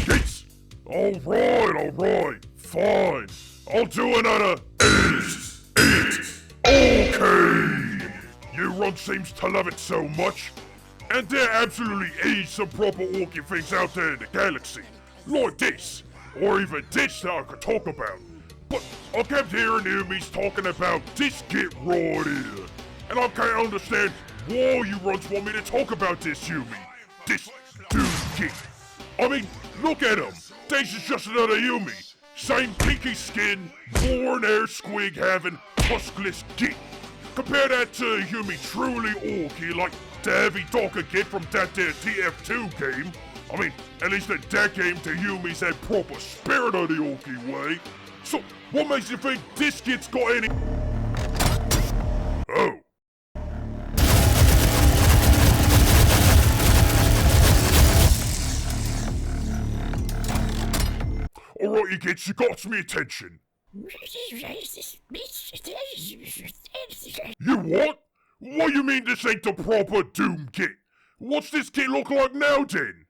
gits. Alright, fine. I'll do another IZ IT ORKY. You runt seems to love it so much. And there absolutely is some proper orky things out there in the galaxy. Like this, or even this that I could talk about. But I kept hearing humies talking about this git right here. And I can't understand why you runts want me to talk about this humie. This dude git. I mean, look at him. This is just another humie. Same pinky skin, born air squig having tuskless git. Compare that to a humie truly orky like the heavy dakka git from that there TF2 game. I mean, at least in that game the humies had proper spirit of the orky way. So, what makes you think this git's got any... Oh. Alright, you gits, you got me attention. You what? What you mean this ain't the proper Doom git? What's this git look like now then?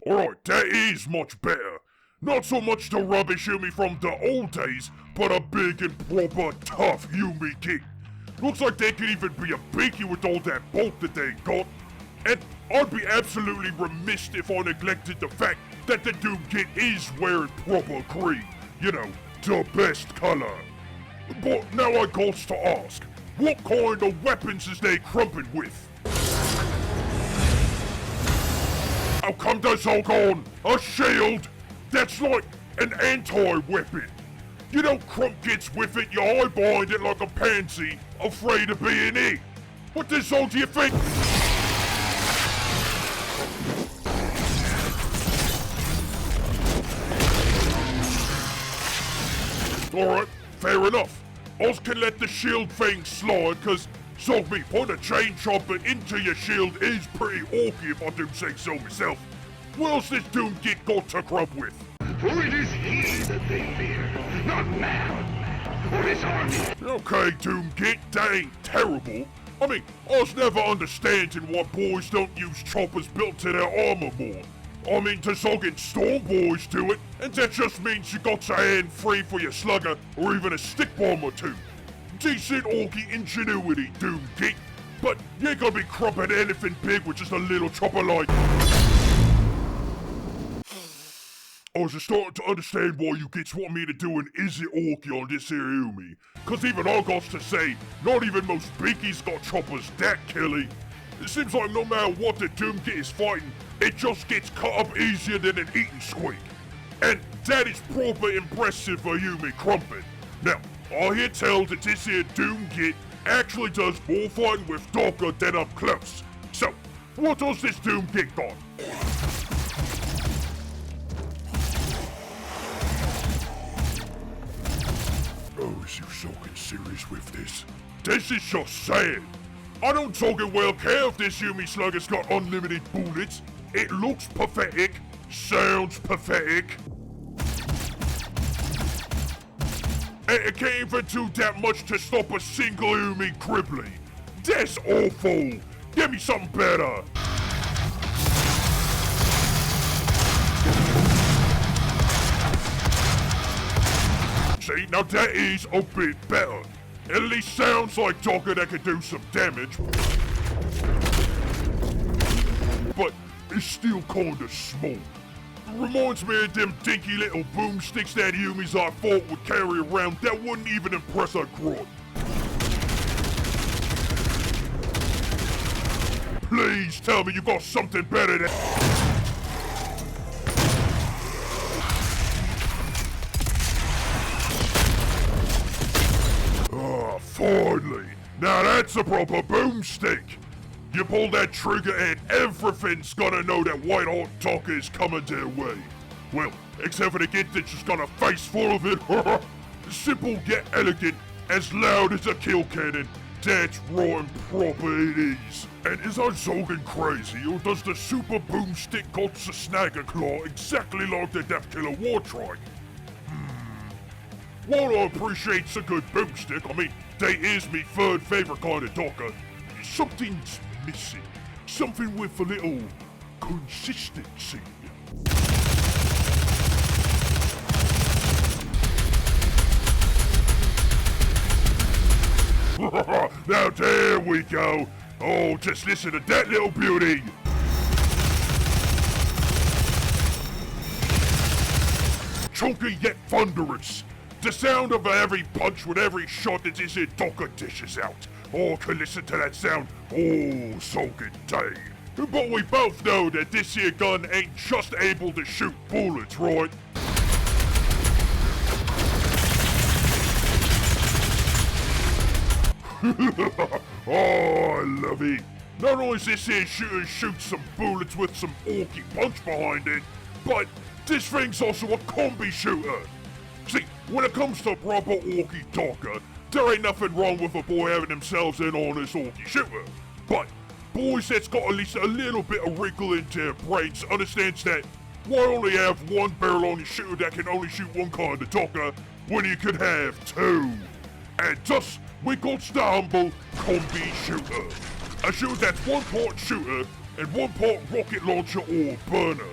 Alright, that is much better. Not so much the rubbish humie from the old days, but a big and proper tough humie git. Looks like they could even be a beaky with all that bulk that they got. And I'd be absolutely remiss if I neglected the fact that the Doom git is wearing proper green. You know, the best color. But now I got to ask, what kind of weapons is they crumping with? How come the zoggin? A shield? That's like an anti-weapon. You don't crump gits with it, you eye-bind it like a pansy, afraid of being it. What the hell do you think? Alright, fair enough. Oz can let the shield thing slide, cause zog me, put a chain chopper into your shield is pretty orky if I do say so myself. What else this Doom git got to crump with? For it is he that they fear, not man, or his army. Okay, Doom git, that ain't terrible. I mean, I was never understanding why boys don't use choppers built to their armor more. I mean, the zoggin storm boys do it, and that just means you got your hand free for your slugger or even a stick bomb or two. Decent orky ingenuity, Doom git, but you ain't gonna be crumping anything big with just a little chopper like... I was just starting to understand why you gits want me to do an IZ IT ORKY on this here humie. Cause even I got to say, not even most beakies got choppers that killy. It seems like no matter what the Doom git is fighting, it just gets cut up easier than an eating squeak. And that is proper impressive for humie crumping. Now, I hear tell that this here Doom git actually does more fighting with dakka than up close. So, what does this Doom git got? Oh, is you soaking serious with this? This is just saying. I don't talking well care if this humie slugger's got unlimited bullets. It looks pathetic, sounds pathetic. And it can't even do that much to stop a single humie cribbly. That's awful. Give me something better. See, now that is a bit better. At least sounds like dakka that can do some damage. But it's still kinda small. Reminds me of them dinky little boomsticks that humies I fought would carry around that wouldn't even impress a grunt. Please tell me you got something better than... Finally! Now that's a proper boomstick! You pull that trigger and everything's gonna know that white hot dakka is coming their way. Well, except for the git that's just got a face full of it. Simple yet elegant, as loud as a kill cannon. That's right and proper it is. And is our zoggin crazy, or does the super boomstick got the snagger claw exactly like the Death Killer war trike? While I appreciate a good boomstick, I mean, they is me third favorite kind of dakka, something's missing. Something with a little consistency. Now there we go. Oh, just listen to that little beauty. Chunky yet thunderous. The sound of every punch with every shot that this here dakka dishes out. Oh, can listen to that sound. Oh, so good day. But we both know that this here gun ain't just able to shoot bullets, right? Oh, I love it. Not only is this here shooter shoot some bullets with some orky punch behind it, but this thing's also a combi-shooter. See, when it comes to proper orky dakka, there ain't nothing wrong with a boy having themselves an honest orky shooter. But boys that's got at least a little bit of wrinkle in their brains understands that why only have one barrel on your shooter that can only shoot one kind of dakka when you could have two. And thus, we got the humble combi-shooter. A shooter that's one part shooter and one part rocket launcher or burner.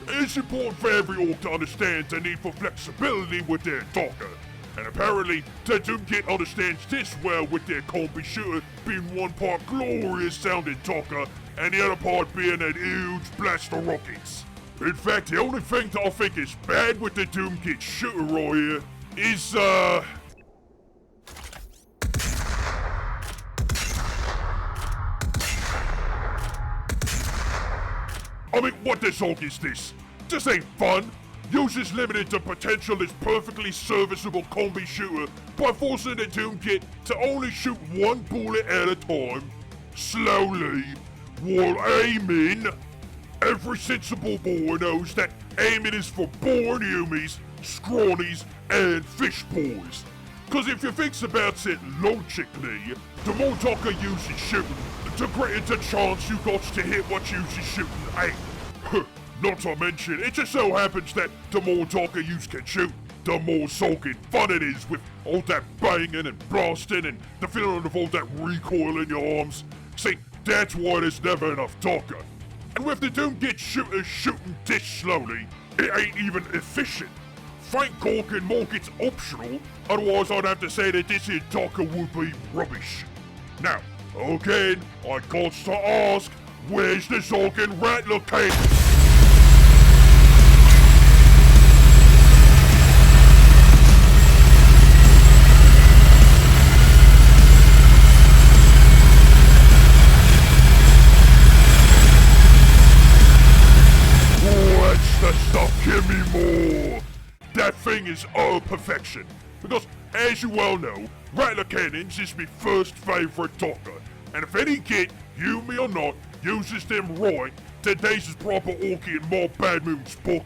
It's important for every orc to understand the need for flexibility with their dakka. And apparently, the GimGam understands this well with their combi-shooter being one part glorious sounding dakka and the other part being that huge blast of rockets. In fact, the only thing that I think is bad with the GimGam shooter right here is, I mean, what the zog is this? This ain't fun. Users limited the potential is perfectly serviceable combi-shooter by forcing the GimGam to only shoot one bullet at a time, slowly, while aiming. Every sensible boy knows that aiming is for born humies, scrawnies, and fish boys. Cause if you think about it logically, the more dakka uses shooting, the greater the chance you got to hit what uses shooting aim. Not to mention, it just so happens that the more dakka you can shoot, the more soaking fun it is with all that banging and blasting and the feeling of all that recoil in your arms. See, that's why there's never enough dakka. And with the GimGam shooters shooting this slowly, it ain't even efficient. Thank God and more gets optional, otherwise I'd have to say that this here dakka would be rubbish. Now, again, I got to ask, where's the zoggin rattler cake? Oh, that's the stuff, give me more! That thing is perfection, because as you well know, rattler cannons is my first favorite dakka, and if any git, humie or not, uses them right, then this is proper orky in my bad mood's book,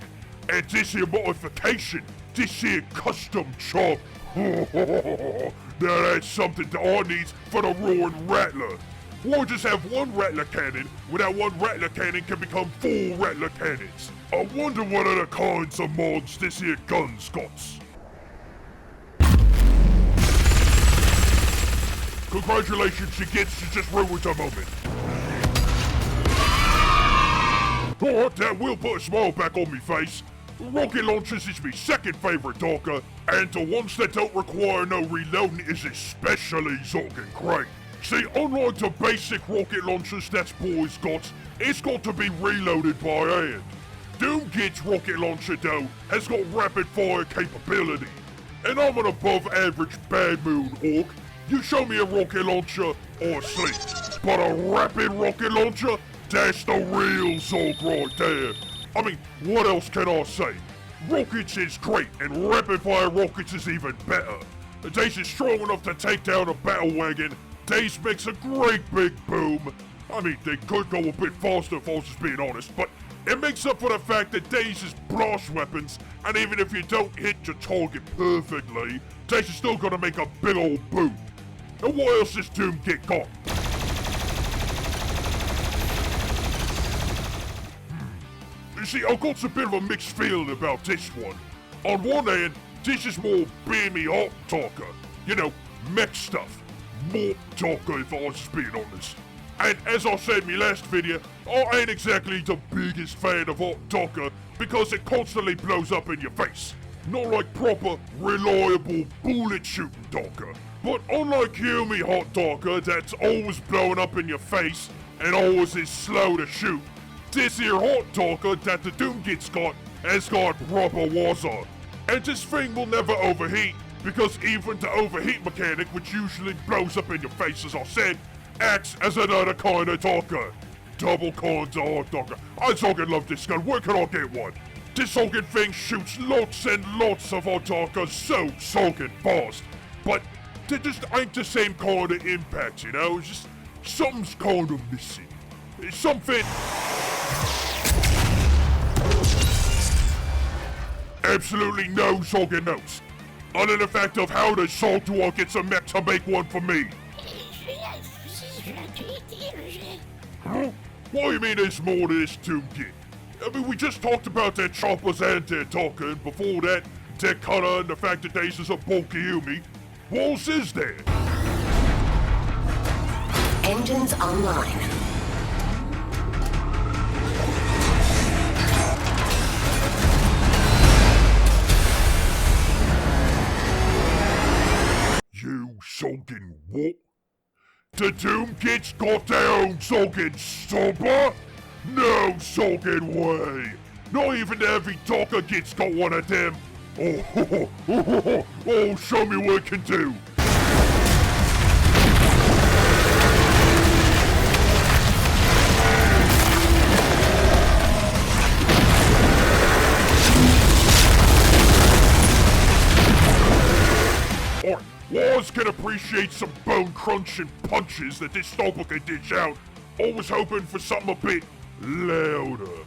and this here modification, this here custom chop, now that's something that I need for the roaring rattler. Why just have one rattler cannon when that one rattler cannon can become 4 rattler cannons? I wonder what other kinds of mods this here gun's got. Congratulations, you gits, you just ruined a moment. Oh, that will put a smile back on me face. Rocket launchers is my second favorite dakka, and the ones that don't require no reloading is especially zoggin great. See, unlike the basic rocket launchers that boys got, it's got to be reloaded by hand. GimGam's rocket launcher though has got rapid fire capability. And I'm an above average bad mood orc. You show me a rocket launcher or sleep. But a rapid rocket launcher? That's the real zog right there. I mean, what else can I say? Rockets is great and rapid fire rockets is even better. Dace is strong enough to take down a battle wagon. Dace makes a great big boom. I mean, they could go a bit faster if I was just being honest, but it makes up for the fact that Dace is blast weapons, and even if you don't hit your target perfectly, Dace is still gonna make a big old boom. And what else does Doom Git got? You see, I've got a bit of a mixed feeling about this one. On one hand, this is more beamy art talker. You know, mech stuff. More talker if I was just being honest. And as I said in my last video, I ain't exactly the biggest fan of hot talker because it constantly blows up in your face. Not like proper, reliable, bullet shooting talker. But unlike Humie hot talker that's always blowing up in your face and always is slow to shoot, this here hot talker that the Doom Git's got has got proper water. And this thing will never overheat, because even the overheat mechanic, which usually blows up in your face as I said, acts as another kind of talker. Double kinds of hot talker. I fucking love this gun, where can I get one? This fucking thing shoots lots and lots of hot talkers so fucking fast. But they just ain't the same kind of impact, you know? It's just something's kind of missing. It's something... Absolutely no zoggin notes. Other than the fact of how the salt do I get some mech to make one for me? Huh? What do you mean there's more to this Doom Git? I mean, we just talked about their choppers and their talker, and before that, their cutter and the fact that Dace is a bulky humie. What else is there? Engines online. You zoggin what? The Doom Git's got their own zoggin stopper? No zoggin way! Not even the heavy talker Git's got one of them! Oh, show me what it can do! Wars can appreciate some bone-crunching punches that this stopper can dish out. Always hoping for something a bit louder.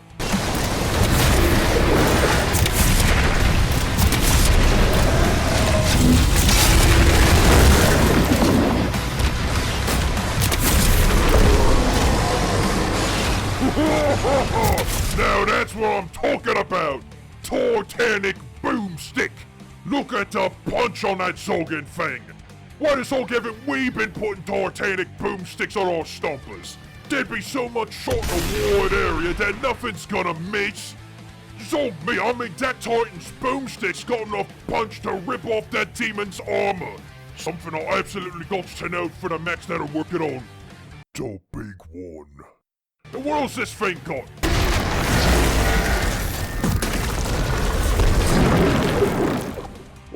Now that's what I'm talking about! Titanic boomstick! Look at the punch on that zoggin thing! Why the hell haven't we been putting Titanic boomsticks on our stompers? There'd be so much short and wide area that nothing's gonna miss! Zog me, I mean that Titan's boomstick's got enough punch to rip off that demon's armor! Something I absolutely got to note for the mechs that are working on the big one. And what else this thing got?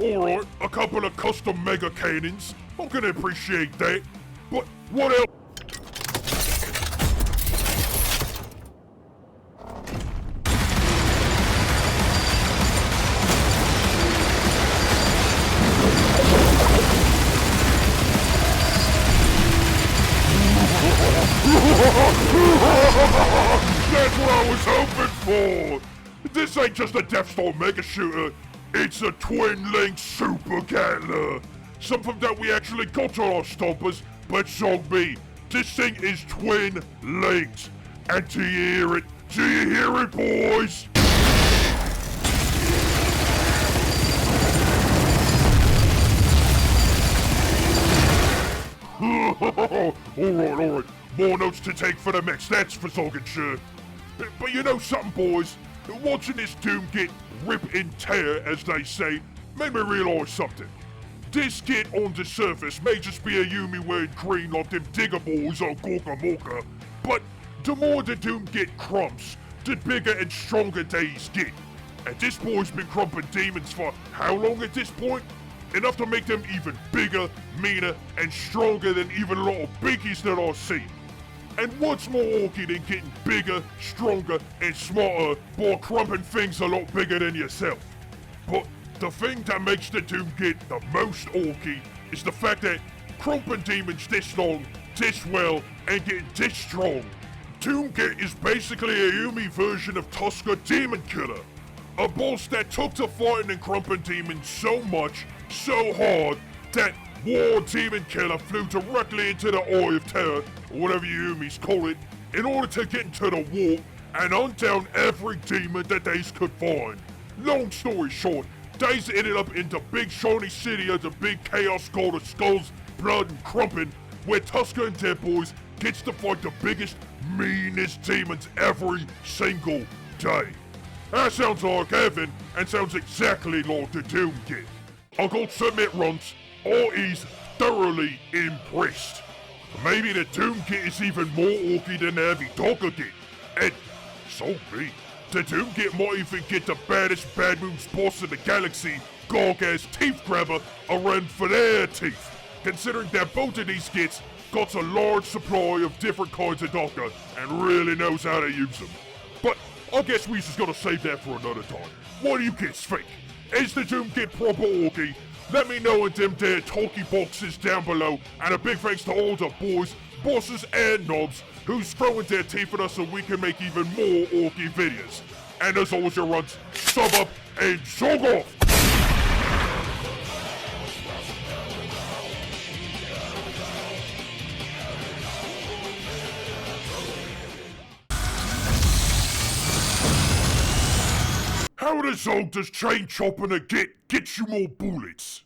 Alright, a couple of custom mega cannons. I'm gonna appreciate that. But what else? That's what I was hoping for! This ain't just a Death Star mega shooter. It's a twin-link super rattler! Something that we actually got on our stompers, but zog me, this thing is twin-linked! And do you hear it? Do you hear it, boys? Alright. More notes to take for the mix, that's for zoggin sure. But you know something, boys? Watching this Doom Git rip and tear, as they say, made me realise something. This Git on the surface may just be a Humie wearing green like them digger boys on Gorka Morka, but the more the Doom Git crumps, the bigger and stronger days get. And this boy's been crumping demons for how long at this point? Enough to make them even bigger, meaner, and stronger than even a lot of biggies that I've seen. And what's more orky than getting bigger, stronger, and smarter by crumping things a lot bigger than yourself? But The thing that makes the Doom Git the most orky is the fact that crumping demons this long, this well, and getting this strong. Doom Git is basically a humie version of Tusker Demon Killer. A boss that took to fighting and crumping demons so much, so hard, that War Demon Killer flew directly into the Eye of Terror, or whatever you humies call it, in order to get into the warp and hunt down every demon that they could find. Long story short, they ended up in the big shiny city of the big chaos god of skulls, blood, and crumping, where Tusker and Dead Boys gets to fight the biggest, meanest demons every single day. That sounds like heaven, and sounds exactly like the Doom Git. I got to admit, runts, I is thoroughly impressed. Maybe the Doom Git is even more orky than the Heavy Dakka Git. And, so be, the Doom Git might even get the baddest Bad Moons boss in the galaxy, Gargaz's Teeth Grabber, around for their teeth. Considering that both of these Gits got a large supply of different kinds of Dakka and really knows how to use them. But I guess we just gotta save that for another time. What do you kids think? Is the Doom Git proper orky? Let me know in them there talkie boxes down below, and a big thanks to all the boys, bosses, and knobs who's throwing their teeth at us so we can make even more orky videos. And as always, your runts, sub up and zog off! How the zog does chain chopping a Git get you more bullets?